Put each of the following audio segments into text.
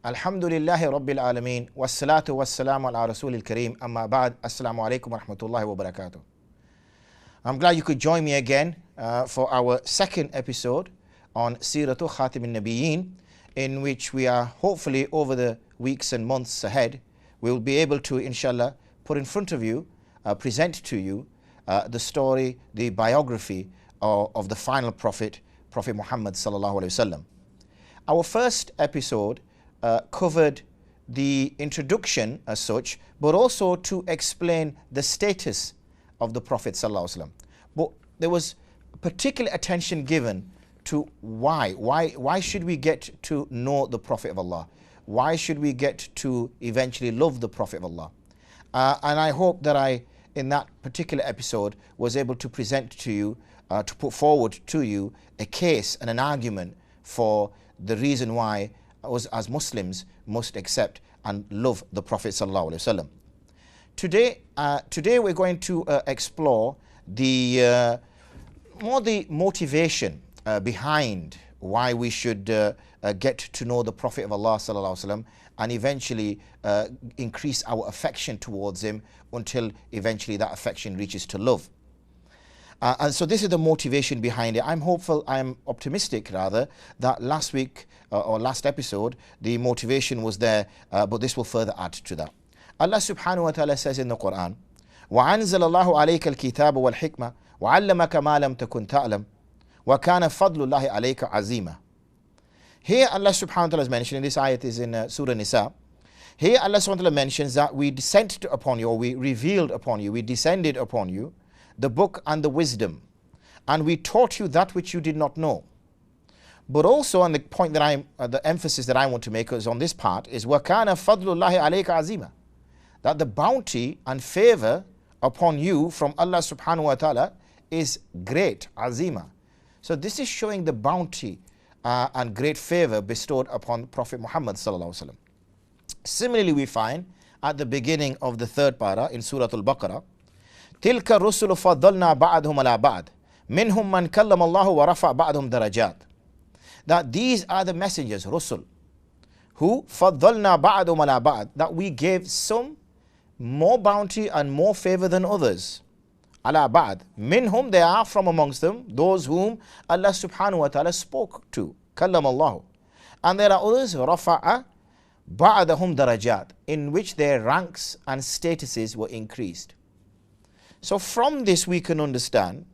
Alhamdulillahi Rabbil Alameen. Wassalatu wassalamu ala Rasulil Kareem. Amma ba'd. Assalamu alaikum wa rahmatullahi wa barakatuh. I'm glad you could join me again for our second episode on Sira Khatam Nabiyyin, in which we are hopefully over the weeks and months ahead, we will be able to, inshallah, put in front of you, present to you the story, the biography of the final Prophet Muhammad sallallahu alaihi wasallam. Our first episode covered the introduction as such, but also to explain the status of the Prophet sallallahu alaihi wasallam. But there was particular attention given to why should we get to know the Prophet of Allah? Why should we get to eventually love the Prophet of Allah? And I hope that I, in that particular episode, was able to present to you, to put forward to you a case and an argument for the reason why us as Muslims must accept and love the Prophet sallallahu alaihi wasallam. Today we're going to explore the motivation behind why we should get to know the Prophet of Allah sallallahu alaihi wasallam and eventually increase our affection towards him until eventually that affection reaches to love. And so this is the motivation behind it. I'm hopeful, I'm optimistic rather, that last week or last episode, the motivation was there, but this will further add to that. Allah subhanahu wa ta'ala says in the Quran, وَأَنزَلَ اللَّهُ عَلَيْكَ الْكِتَابَ وَالْحِكْمَةَ وَعَلَّمَكَ مَا لَمْ تَكُنْ تَعْلَمْ وَكَانَ فَضْلُ اللَّهِ عَلَيْكَ عَزِيمًا. Here Allah subhanahu wa ta'ala is mentioning, this ayat is in Surah Nisa. Here Allah subhanahu wa ta'ala mentions that we sent upon you, or we revealed upon you, we descended upon you the book and the wisdom, and we taught you that which you did not know. But also, and the point that the emphasis that I want to make is on this part is وَكَانَ فَضْلُ اللَّهِ عَلَيْكَ عَزِيمًا, that the bounty and favor upon you from Allah subhanahu wa ta'ala is great, azima. So this is showing the bounty and great favor bestowed upon Prophet Muhammad sallallahu alaihi wasallam. Similarly, we find at the beginning of the third para in Surah Al-Baqarah, تِلْكَ الرُّسُلُ فَضَّلْنَا بَعْضَهُمْ عَلَى بَعْضٍ مِنْهُمْ مَنْ كَلَّمَ اللَّهُ وَرَفَعَ بَعْضَهُمْ دَرَجَاتٍ. That these are the messengers, Rusul, who فَضَّلْنَا بَعْضَهُمْ عَلَى بَعْضٍ, that we gave some more bounty and more favor than others. Ala ba'd. Minhum, they are from amongst them, those whom Allah subhanahu wa ta'ala spoke to. Kallam Allah. And there are others, rafa'a ba'dahum darajat, in which their ranks and statuses were increased. So from this we can understand,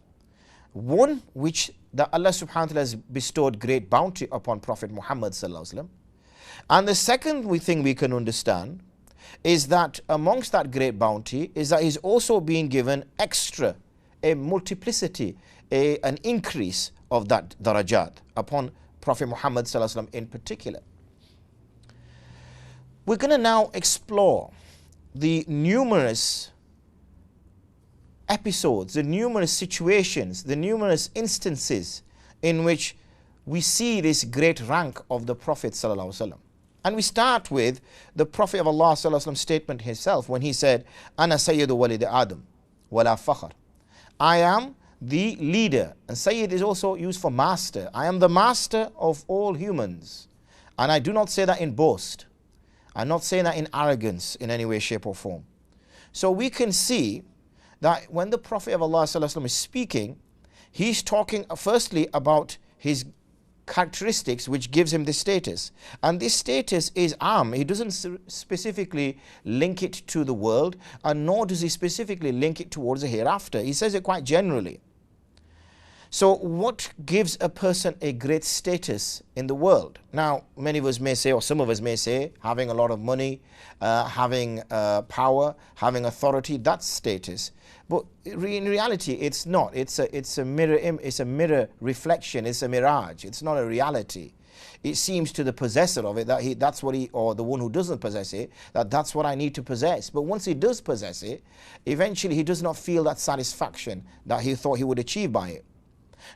one, which that Allah subhanahu wa ta'ala has bestowed great bounty upon Prophet Muhammad sallallahu alaihi wasallam. And the second thing we can understand is that amongst that great bounty is that he's also being given extra, a multiplicity, an increase of that darajat upon Prophet Muhammad sallallahu alaihi wasallam in particular. We're going to now explore the numerous episodes, the numerous situations, the numerous instances in which we see this great rank of the Prophet sallallahu alaihi wasallam. And we start with the Prophet of Allah sallallahu alaihi wasallam statement himself when he said, "Ana Sayyidu Walid Adam, wala fakhr." I am the leader, and Sayyid is also used for master. I am the master of all humans, and I do not say that in boast. I'm not saying that in arrogance in any way, shape, or form. So we can see that when the Prophet of Allah sallallahu alaihi wasallam is speaking, he's talking firstly about his characteristics which gives him this status, and this status is he doesn't specifically link it to the world, and nor does he specifically link it towards the hereafter. He says it quite generally. So what gives a person a great status in the world? Now many of us may say, or some of us may say, having a lot of money, having power, having authority, that's status. But in reality, it's not. It's a mirror reflection. It's a mirage. It's not a reality. It seems to the possessor of it that that's what or the one who doesn't possess it, that's what I need to possess. But once he does possess it, eventually he does not feel that satisfaction that he thought he would achieve by it.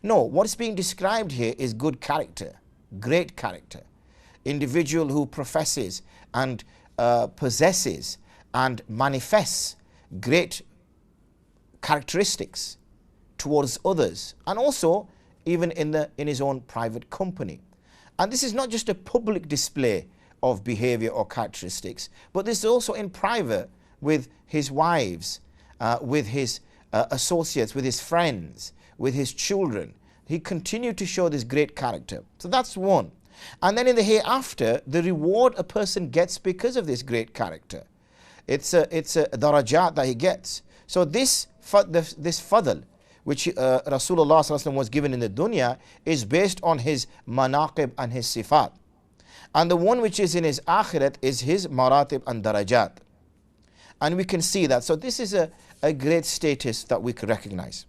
No, what's being described here is good character, great character, individual who professes and possesses and manifests great characteristics towards others, and also even in his own private company. And this is not just a public display of behavior or characteristics, but this is also in private with his wives, with his associates, with his friends, with his children. He continued to show this great character. So that's one. And then in the hereafter, the reward a person gets because of this great character. It's a darajat that he gets. So this fadl, which Rasulullah sallallahu alaihi wasallam was given in the dunya, is based on his manaqib and his sifat. And the one which is in his akhirat is his maratib and darajat. And we can see that. So this is a great status that we can recognize.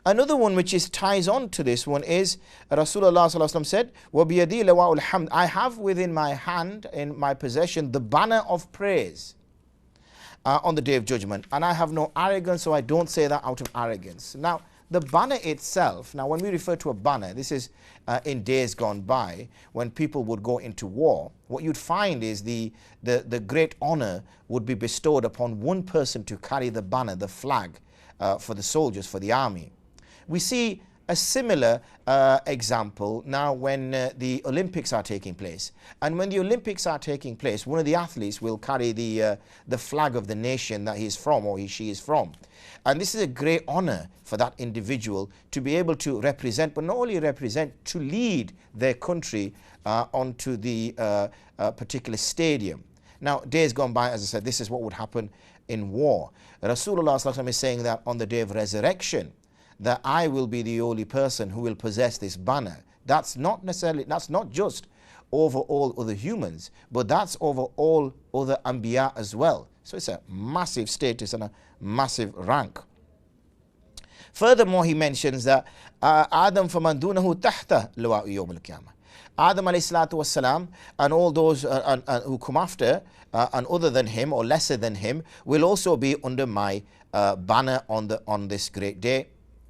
Another one which ties on to this one is Rasulullah sallallahu alaihi wasallam said, وَبِيَدِي لَوَاءُ الْحَمْدِ, I have within my hand, in my possession, the banner of praise on the day of judgment. And I have no arrogance, so I don't say that out of arrogance. Now, the banner itself, now when we refer to a banner, this is in days gone by, when people would go into war, what you'd find is the great honor would be bestowed upon one person to carry the banner, the flag, for the soldiers, for the army. We see a similar example now when the Olympics are taking place. And when the Olympics are taking place, one of the athletes will carry the flag of the nation that he's from, or she is from. And this is a great honor for that individual to be able to represent, but not only represent, to lead their country onto the particular stadium. Now, days gone by, as I said, this is what would happen in war. Rasulullah sallallahu alaihi wasallam is saying that on the day of resurrection, that I will be the only person who will possess this banner. That's not just over all other humans, but that's over all other anbiya as well. So it's a massive status and a massive rank. Furthermore, he mentions that Adam faman dunahu tahta liwa'u yawm al-qiyamah. Adam alayhi salatu wassalam and all those who come after and other than him or lesser than him will also be under my banner on this great day.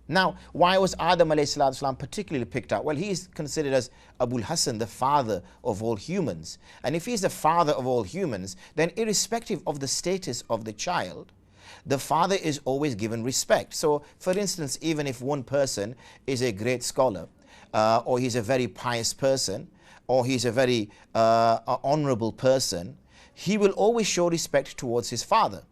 Now, why was Adam alayhi salatu wassalam particularly picked out? Well, he is considered as Abul Hasan, the father of all humans. And if he's the father of all humans, then irrespective of the status of the child, the father is always given respect. So, for instance, even if one person is a great scholar, or he's a very pious person, or he's a very honorable person, he will always show respect towards his father.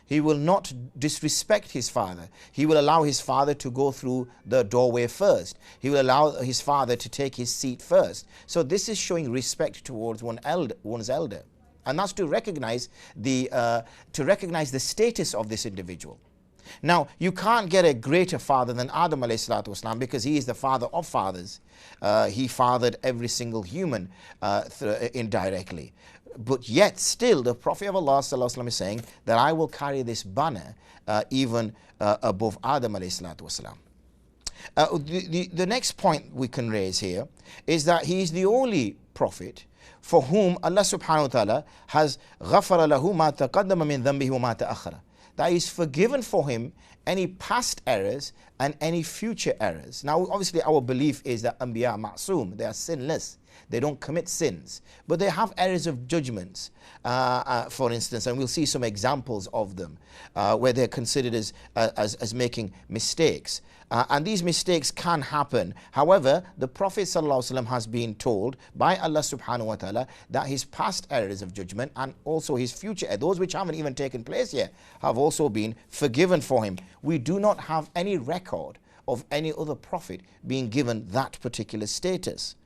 He will not disrespect his father. He will allow his father to go through the doorway first. He will allow his father to take his seat first. So this is showing respect towards one's elder. And that's to recognize the status of this individual. Now, you can't get a greater father than Adam alayhi salatu wasalam, because he is the father of fathers. He fathered every single human indirectly. But yet still the Prophet of Allah sallallahu alaihi wasallam is saying that I will carry this banner even above Adam alayhi salatu wasalam. The next point we can raise here is that he is the only prophet for whom Allah subhanahu wa ta'ala has غَفَرَ لَهُ مَا تَقَدَّمَ مِنْ ذَنْبِهِ وَمَا تَأَخَّرَ, that is forgiven for him any past errors and any future errors. Now, obviously our belief is that Anbiya are ma'soom, they are sinless. They don't commit sins, but they have errors of judgments, for instance, and we'll see some examples of them where they're considered as making mistakes. And these mistakes can happen. However, the Prophet ﷺ has been told by Allah subhanahu wa ta'ala that his past errors of judgment and also his future errors, those which haven't even taken place yet, have also been forgiven for him. We do not have any record of any other prophet being given that particular status.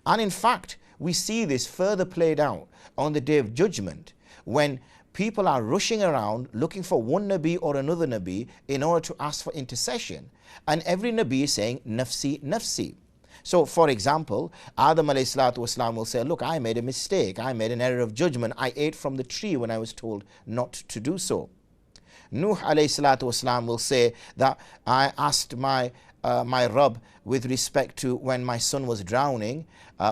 And in fact, we see this further played out on the day of judgment when people are rushing around looking for one Nabi or another Nabi in order to ask for intercession. And every Nabi is saying, Nafsi, Nafsi. So, for example, Adam alayhi salatu wasalam will say, look, I made a mistake. I made an error of judgment. I ate from the tree when I was told not to do so. Nuh alayhi salatu wasalam will say that I asked my Rabb with respect to when my son was drowning,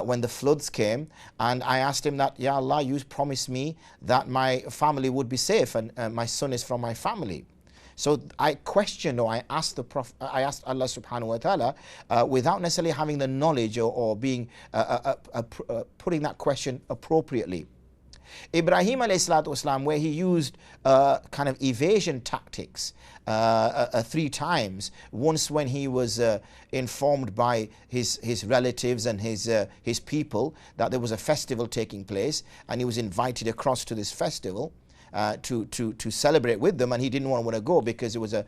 when the floods came, and I asked him that, Ya Allah, you promised me that my family would be safe, and my son is from my family. So I questioned, or I asked Allah subhanahu wa ta'ala without necessarily having the knowledge or being putting that question appropriately. Ibrahim alayhi salatu wasalam, where he used kind of evasion tactics 3 times. Once when he was informed by his relatives and his people that there was a festival taking place, and he was invited across to this festival to celebrate with them, and he didn't want to go because it was a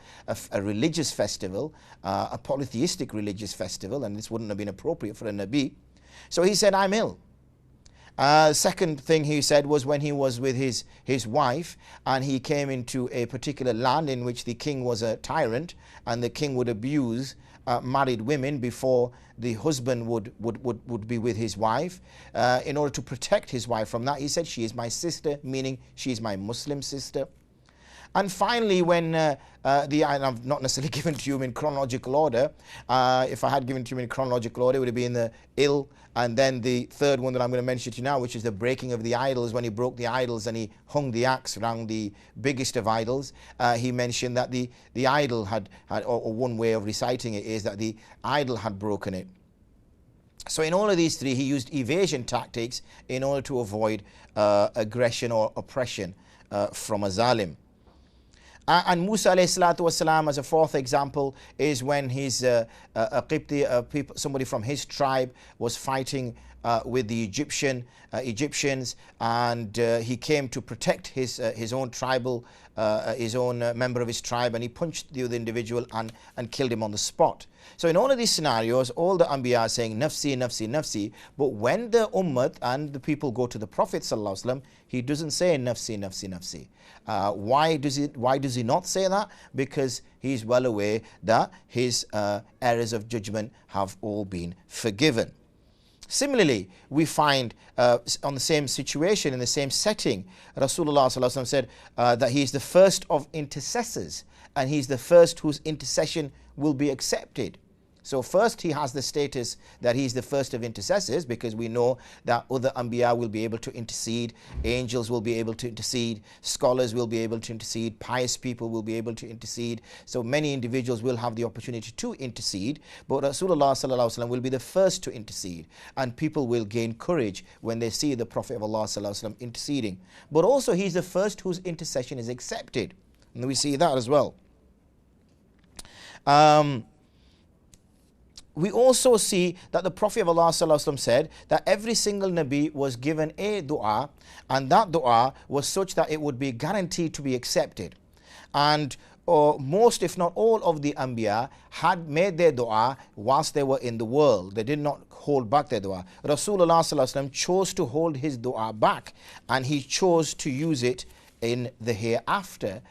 religious festival, a polytheistic religious festival, and this wouldn't have been appropriate for a Nabi. So he said, I'm ill. Second thing he said was when he was with his wife, and he came into a particular land in which the king was a tyrant, and the king would abuse married women before the husband would be with his wife. In order to protect his wife from that, he said, she is my sister, meaning she is my Muslim sister. And finally, when I've not necessarily given to you in chronological order. If I had given to you in chronological order, it would have been the ill. And then the third one that I'm going to mention to you now, which is the breaking of the idols, when he broke the idols and he hung the axe around the biggest of idols. He mentioned that the idol had or one way of reciting it is that the idol had broken it. So in all of these 3, he used evasion tactics in order to avoid aggression or oppression from a zalim. And Musa alayhi salatu wasalam, as a 4th example, is when his a Qibti, somebody from his tribe, was fighting with the Egyptians, and he came to protect his own tribal, his own member of his tribe, and he punched the other individual and killed him on the spot. So in all of these scenarios, all the Anbiya are saying nafsi, nafsi, nafsi, but when the Ummah and the people go to the Prophet ﷺ, he doesn't say nafsi, nafsi, nafsi. Why does he not say that? Because he's well aware that his errors of judgment have all been forgiven. Similarly, we find on the same situation, in the same setting, Rasulullah ﷺ said that he is the first of intercessors, and he's the first whose intercession will be accepted. So first, he has the status that he's the first of intercessors, because we know that other Anbiya will be able to intercede, angels will be able to intercede, scholars will be able to intercede, pious people will be able to intercede. So many individuals will have the opportunity to intercede, but Rasulullah ﷺ will be the first to intercede, and people will gain courage when they see the Prophet of Allah ﷺ interceding. But also, he's the first whose intercession is accepted, and we see that as well. We also see that the Prophet of Allah ﷺ said that every single Nabi was given a dua, and that dua was such that it would be guaranteed to be accepted. And most, if not all, of the Anbiya had made their dua whilst they were in the world. They did not hold back their dua. Rasulullah ﷺ chose to hold his dua back, and he chose to use it in the hereafter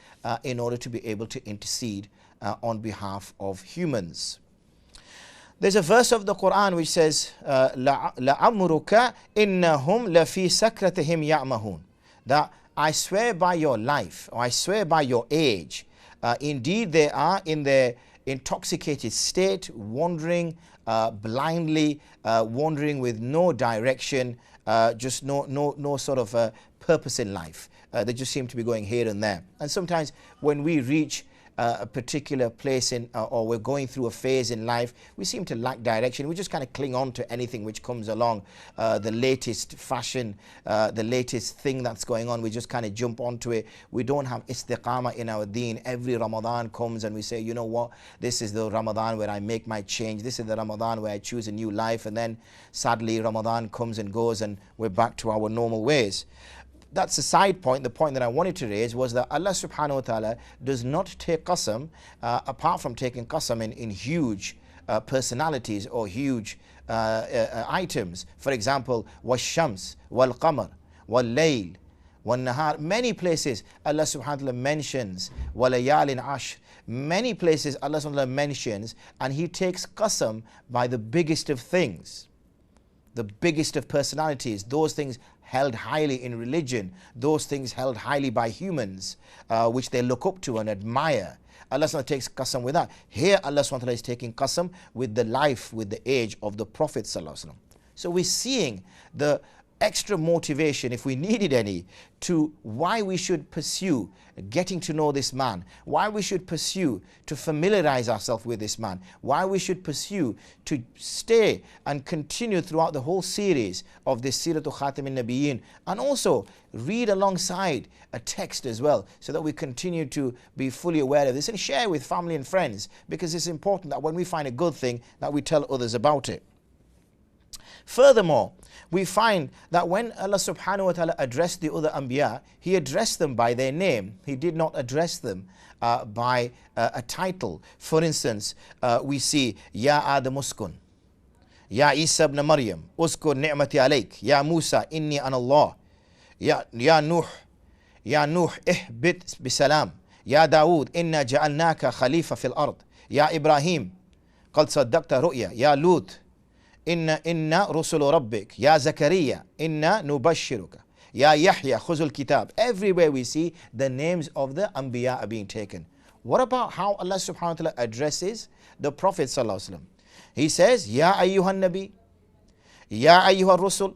in order to be able to intercede on behalf of humans. There's a verse of the Quran which says, لَعَمْرُكَ إِنَّهُمْ لَفِي سَكْرَتِهِمْ يَعْمَهُونَ, that I swear by your life, or I swear by your age, indeed they are in their intoxicated state, wandering blindly, wandering with no direction, just no sort of purpose in life. They just seem to be going here and there. And sometimes when we reach a particular place or we're going through a phase in life, we seem to lack direction. We just kind of cling on to anything which comes along, the latest fashion, the latest thing that's going on. We just kind of jump onto it. We don't have istiqamah in our deen. Every Ramadan comes and we say, you know what, this is the Ramadan where I make my change. This is the Ramadan where I choose a new life. And then sadly Ramadan comes and goes and we're back to our normal ways. That's a side point. The point that I wanted to raise was that Allah subhanahu wa ta'ala does not take qasam, apart from taking qasam in huge personalities or huge items. For example, wal-shams, wal-qamar, wal-layl, wal-nahar. Many places Allah subhanahu wa ta'ala mentions walayalin ashr. Many places Allah subhanahu wa ta'ala mentions, and he takes qasam by the biggest of things, the biggest of personalities, those things held highly in religion, those things held highly by humans, which they look up to and admire. Allah SWT takes qasam with that. Here Allah SWT is taking qasam with the life, with the age of the Prophet ﷺ. So we're seeing the extra motivation, if we needed any, to why we should pursue getting to know this man, why we should pursue to familiarize ourselves with this man, why we should pursue to stay and continue throughout the whole series of this Sira to Khatam Nabiyyin, and also read alongside a text as well, so that we continue to be fully aware of this and share with family and friends, because it's important that when we find a good thing that we tell others about it. Furthermore, we find that when Allah subhanahu wa ta'ala addressed the other Anbiya, He addressed them by their name. He did not address them by a title. For instance, we see Ya Adam uskun, Ya Isa ibn Maryam uskun ni'mati alayk, Ya Musa inni ana Allah, Ya Nuh ihbit bisalam, Ya Dawood inna ja'alnaka khalifa fil ard, Ya Ibrahim qad saddaqta ru'ya, Ya Lut inna rusulu rabbik, Ya Zakaria inna nubashiruka, Ya Yahya khuzul kitab. Everywhere we see the names of the Anbiya are being taken. What about how Allah subhanahu wa ta'ala addresses the Prophet sallallahu alaihi wasallam? He says, Ya ayyuhan nabi, Ya ayyuhan rusul.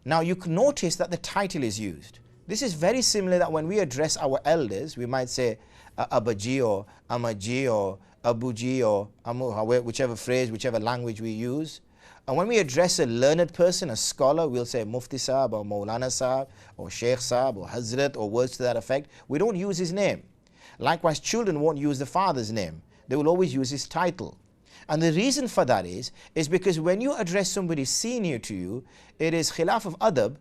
Now you can notice that the title is used. This is very similar that when we address our elders, we might say Abaji or Amaji or Abuji or Amu, whichever phrase, whichever language we use. And when we address a learned person, a scholar, we'll say Mufti Sahab or Maulana Sahab or Sheikh Sahab or Hazrat or words to that effect. We don't use his name. Likewise, children won't use the father's name. They will always use his title. And the reason for that is because when you address somebody senior to you, it is khilaf of adab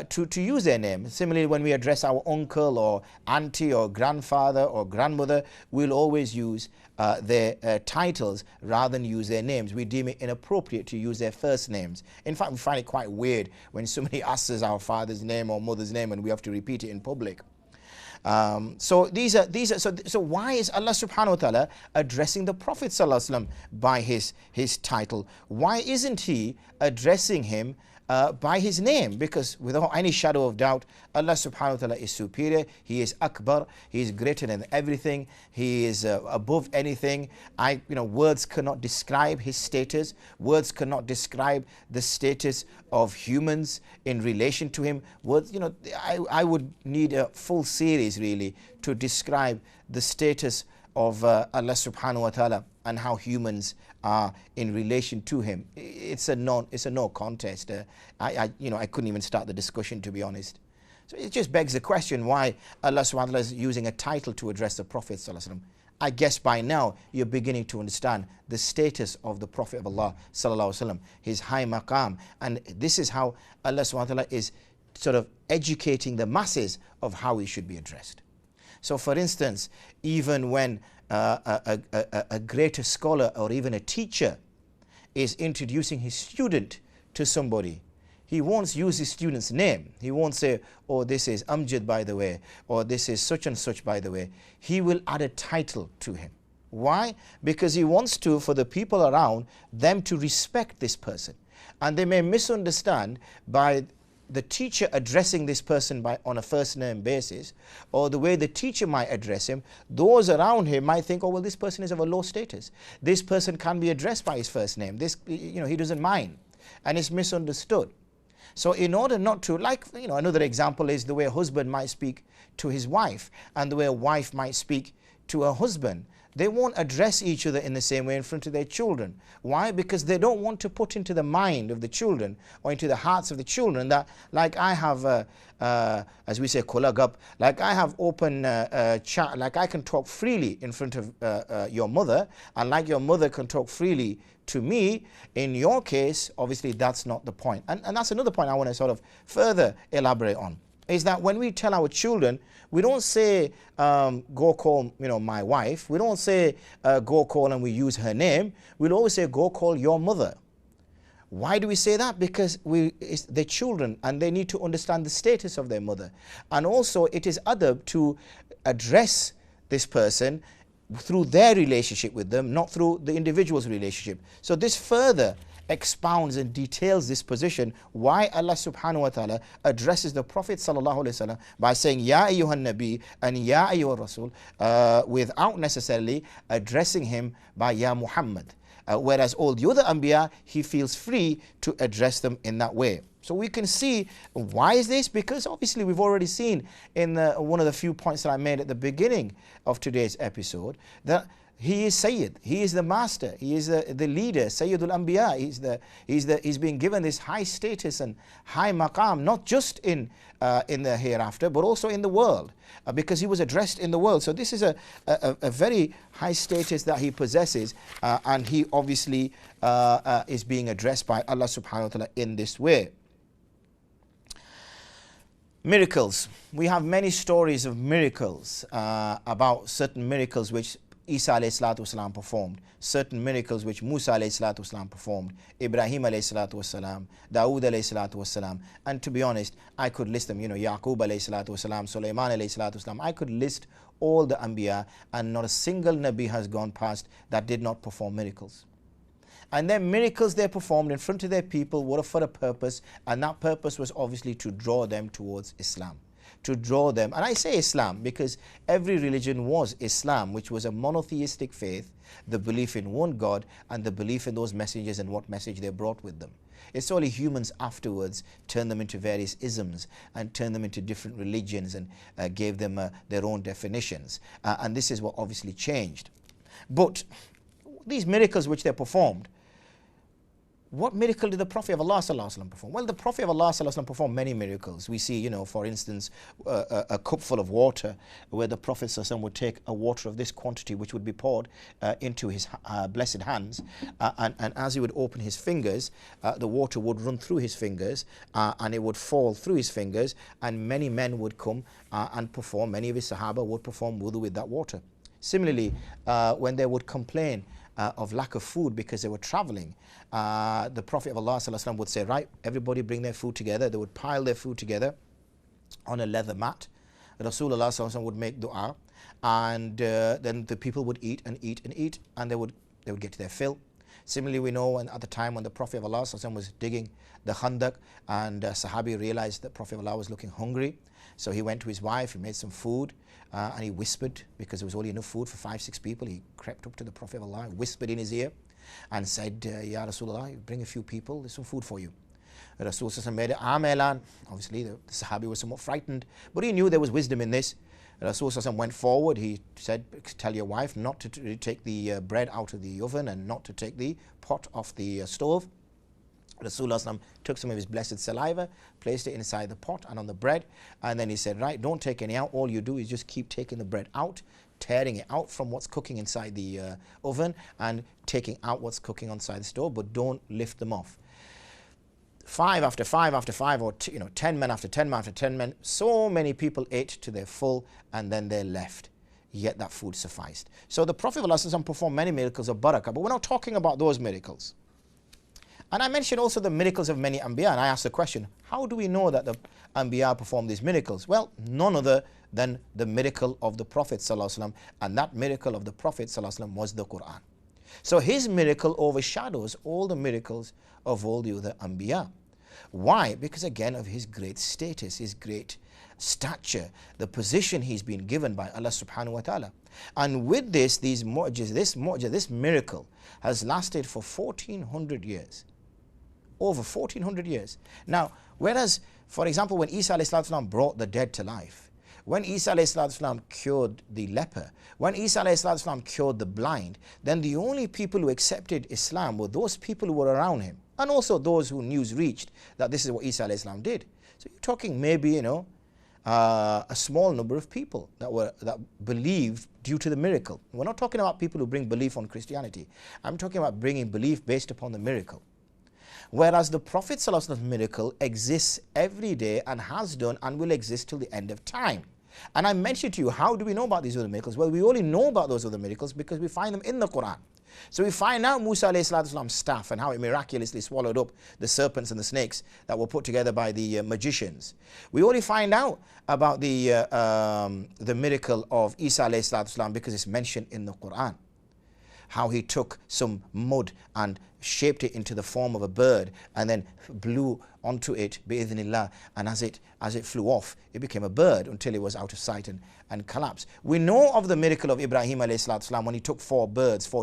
to use their name. Similarly, when we address our uncle or auntie or grandfather or grandmother, we'll always use their titles rather than use their names. We deem it inappropriate to use their first names. In fact, we find it quite weird when somebody asks us our father's name or mother's name and we have to repeat it in public. So why is Allah subhanahu wa ta'ala addressing the Prophet sallallahu alaihi wasallam by his title? Why isn't he addressing him by his name? Because without any shadow of doubt, Allah subhanahu wa ta'ala is superior. He is Akbar. He is greater than everything. He is above anything. Words cannot describe his status. Words cannot describe the status of humans in relation to him. Words, I would need a full series really to describe the status of Allah subhanahu wa ta'ala and how humans are in relation to him. It's a no contest. I couldn't even start the discussion, to be honest. So it just begs the question why Allah subhanahu wa ta'ala is using a title to address the Prophet sallallahu alaihi wasallam. I guess by now you're beginning to understand the status of the Prophet of Allah sallallahu alaihi wasallam, his high maqam, and this is how Allah subhanahu wa ta'ala is sort of educating the masses of how he should be addressed. So for instance, even when a greater scholar or even a teacher is introducing his student to somebody, he won't use his student's name. He won't say, oh, this is Amjad, by the way, or this is such and such, by the way. He will add a title to him. Why? Because he wants to, for the people around, them to respect this person. And they may misunderstand by the teacher addressing this person on a first name basis, or the way the teacher might address him. Those around him might think, oh, well, this person is of a low status. This person can be addressed by his first name. He doesn't mind. And it's misunderstood. So in order not to, another example is the way a husband might speak to his wife and the way a wife might speak to her husband. They won't address each other in the same way in front of their children. Why? Because they don't want to put into the mind of the children or into the hearts of the children that, like I have, as we say, kolagap, like I have open chat, like I can talk freely in front of your mother, and like your mother can talk freely to me. In your case, obviously that's not the point. And that's another point I want to sort of further elaborate on, is that when we tell our children, we don't say, go call, my wife. We don't say, go call and we use her name. We'll always say, go call your mother. Why do we say that? Because they're children and they need to understand the status of their mother. And also it is adab to address this person through their relationship with them, not through the individual's relationship. So this further expounds and details this position, why Allah subhanahu wa ta'ala addresses the Prophet sallallahu alaihi wasallam by saying Ya ayyuhan nabi and Ya ayyuhan rasul, without necessarily addressing him by Ya Muhammad. Whereas all the other Anbiya, he feels free to address them in that way. So we can see why is this? Because obviously we've already seen in one of the few points that I made at the beginning of today's episode that he is Sayyid, he is the master, he is the leader, Sayyidul Anbiya. He's being given this high status and high maqam, not just in the hereafter, but also in the world, because he was addressed in the world. So this is a very high status that he possesses, and he obviously is being addressed by Allah subhanahu wa ta'ala in this way. Miracles. We have many stories of miracles, about certain miracles which Isa alayhi salatu wasalam performed, certain miracles which Musa alayhi salatu wasalam performed, Ibrahim alayhi salatu wasalam, Dawood alayhi salatu wasalam, and to be honest, I could list them, Yaqub alayhi salatu wasalam, Sulaiman alayhi salatu wasalam. I could list all the Anbiya, and not a single Nabi has gone past that did not perform miracles. And their miracles they performed in front of their people were for a purpose, and that purpose was obviously to draw them towards Islam. To draw them, and I say Islam because every religion was Islam, which was a monotheistic faith, the belief in one God and the belief in those messages and what message they brought with them. It's only humans afterwards turned them into various isms and turned them into different religions and gave them their own definitions, and this is what obviously changed. But these miracles which they performed, what miracle did the Prophet of Allah ﷺ perform? Well, the Prophet of Allah ﷺ performed many miracles. We see, for instance, a cup full of water, where the Prophet ﷺ would take a water of this quantity, which would be poured into his blessed hands, and as he would open his fingers, the water would run through his fingers, and it would fall through his fingers, and many men would come and perform, many of his Sahaba would perform wudu with that water. Similarly, when they would complain of lack of food because they were traveling, the Prophet of Allah ﷺ would say, right, everybody bring their food together. They would pile their food together on a leather mat. Rasulullah ﷺ would make dua, and then the people would eat and eat and eat, and they would get to their fill. Similarly, we know at the time when the Prophet of Allah ﷺ was digging the Khandaq, and Sahabi realized that Prophet of Allah was looking hungry, so he went to his wife, he made some food, and he whispered, because there was only enough food for 5-6 people. He crept up to the Prophet of Allah, whispered in his ear and said, Ya Rasulullah, bring a few people, there's some food for you. Rasulullah made it Amelan. Obviously the Sahabi was somewhat frightened, but he knew there was wisdom in this. Rasulullah went forward, he said, tell your wife not to take the bread out of the oven and not to take the pot off the stove. Rasulullah took some of his blessed saliva, placed it inside the pot and on the bread, and then he said, right, don't take any out. All you do is just keep taking the bread out, tearing it out from what's cooking inside the oven and taking out what's cooking inside the stove, but don't lift them off. 5 after 5 after 5, or 10 men after 10 men after 10 men, so many people ate to their full, and then they left. Yet that food sufficed. So the Prophet of Allah performed many miracles of barakah, but we're not talking about those miracles. And I mentioned also the miracles of many Anbiya, and I asked the question, how do we know that the Anbiya performed these miracles? Well, none other than the miracle of the Prophet ﷺ, and that miracle of the Prophet ﷺ was the Quran. So his miracle overshadows all the miracles of all the other Anbiya. Why? Because again of his great status, his great stature, the position he's been given by Allah subhanahu wa ta'ala. And with this miracle has lasted for 1400 years. Over 1400 years. Now, whereas, for example, when Isa ﷺ brought the dead to life, when Isa ﷺ cured the leper, when Isa ﷺ cured the blind, then the only people who accepted Islam were those people who were around him, and also those who news reached that this is what Isa ﷺ did. So you're talking maybe, a small number of people that believed due to the miracle. We're not talking about people who bring belief on Christianity. I'm talking about bringing belief based upon the miracle. Whereas the Prophet ﷺ's miracle exists every day and has done and will exist till the end of time. And I mentioned to you, how do we know about these other miracles? Well, we only know about those other miracles because we find them in the Quran. So we find out Musa alayhi's staff and how it miraculously swallowed up the serpents and the snakes that were put together by the magicians. We only find out about the miracle of Isa alayhi because it's mentioned in the Quran. how he took some mud and shaped it into the form of a bird and then blew onto it bi'idhnillah, and as it flew off, it became a bird until it was out of sight and collapsed. We know of the miracle of Ibrahim alayhi salatu wasalam when he took four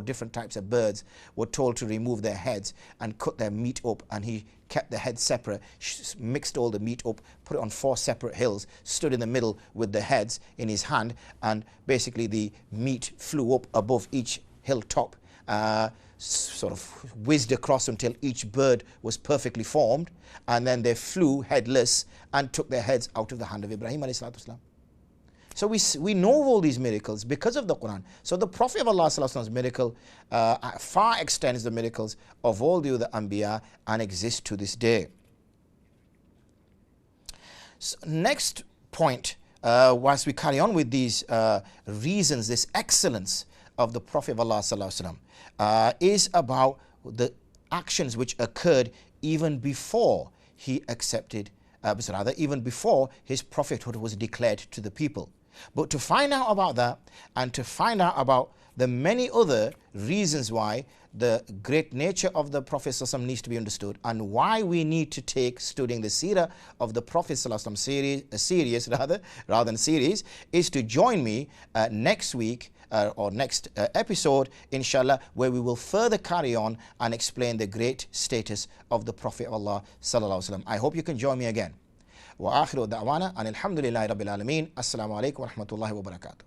different types of birds, were told to remove their heads and cut their meat up, and he kept the heads separate, mixed all the meat up, put it on four separate hills, stood in the middle with the heads in his hand, and basically the meat flew up above each hilltop, sort of whizzed across until each bird was perfectly formed, and then they flew headless and took their heads out of the hand of Ibrahim alayhi salatu wasalam. So we know of all these miracles because of the Quran. So the Prophet of Allah sallallahu alaihi wasallam's miracle far extends the miracles of all the other Anbiya and exists to this day. So next point, whilst we carry on with these reasons, this excellence of the Prophet of Allah sallallahu alaihi wasallam, is about the actions which occurred even before he accepted, rather even before his prophethood was declared to the people. But to find out about that, and to find out about the many other reasons why the great nature of the Prophet ﷺ needs to be understood, and why we need to take studying the Sira of the Prophet ﷺ serious rather than series, is to join me next week or next episode, inshallah, where we will further carry on and explain the great status of the Prophet of Allah sallallahu alaihi wasallam. I hope you can join me again. Wa akhiru da'wana and alhamdulillahi rabbil alameen. Assalamu alaikum wa rahmatullahi wa barakatuh.